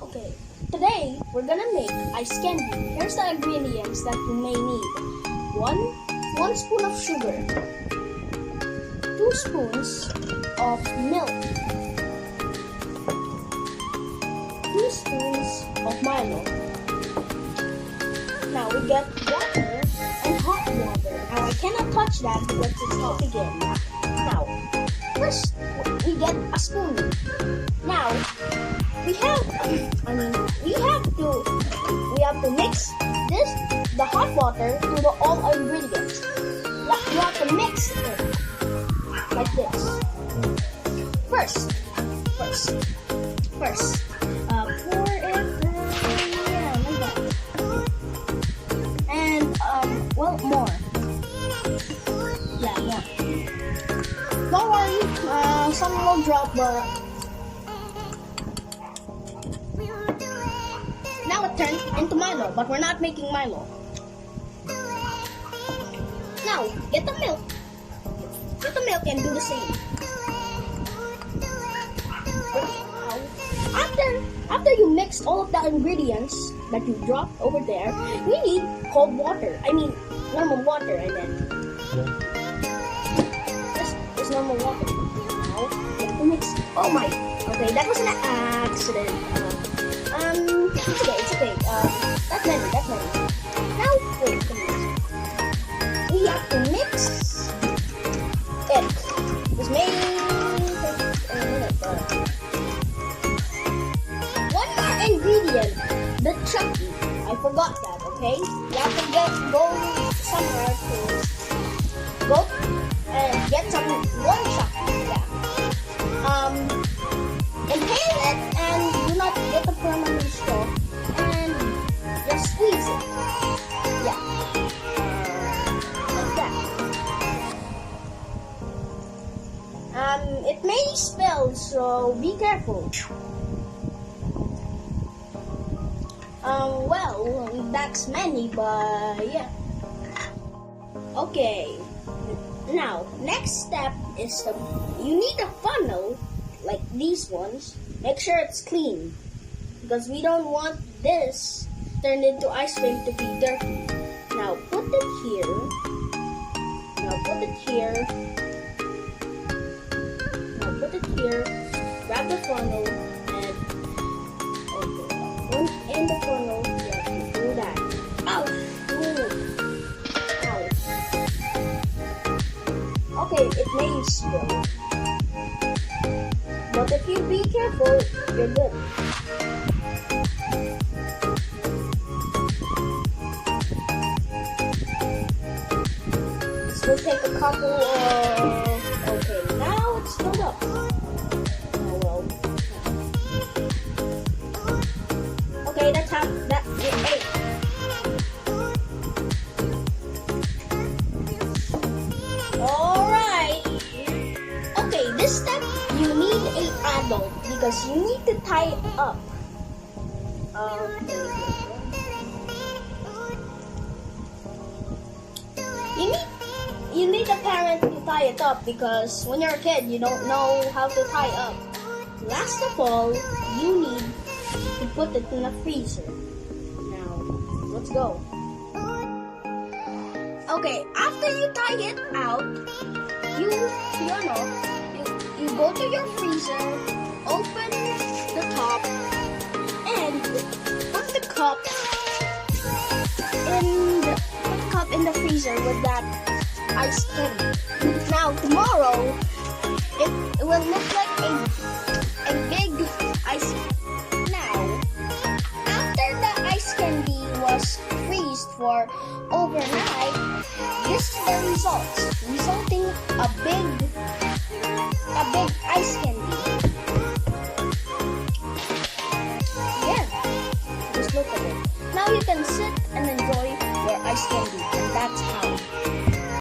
Okay, today we're gonna make ice candy. Here's the ingredients that you may need. One spoon of sugar, 2 spoons of milk, 2 spoons of Milo. Now we get water and hot water. Now I cannot touch that because it's hot again. Now, first we get a spoon. Now we have to mix the hot water to all ingredients. You have to mix it like this. First, pour it, like that. And more. Yeah, more. Don't worry, some will drop, but now it turned into Milo, but we're not making Milo. Now, get the milk. Get the milk and do the same. After you mix all of the ingredients that you dropped over there, we need cold water. I mean, normal water, I meant. Just normal water. Now, you have to mix. Oh my. Okay, that was an accident. It's okay. That's ready. Now, wait, we have to mix it. This may take a minute, but one more ingredient, the Chucky. I forgot that, okay? You have to go somewhere to go and get one Chucky, yeah. Inhale it and do not get the permanent straw. Just squeeze it. Yeah. Like that. It may spill, so be careful. That's many, but yeah. Okay. Now, next step is you need a funnel like these ones. Make sure it's clean, because we don't want this turned into ice cream to be dirty. Now put it here. Grab the funnel and in the funnel you have to do that. Ow! Okay, it may spill, but if you be careful, you're good. This will take a couple of... Okay, now it's filled up. Oh well. Okay, that's how... Hey. Alright. Okay, this step you need an adult because you need to tie it up. You need a parent to tie it up because when you're a kid, you don't know how to tie up. Last of all, you need to put it in the freezer. Now, let's go. Okay, after you tie it out, you go to your freezer, open the top, and put the cup in the freezer with that ice candy. Now tomorrow it will look like a big ice candy. Now after the ice candy was freezed for overnight, this is the resulting a big ice candy.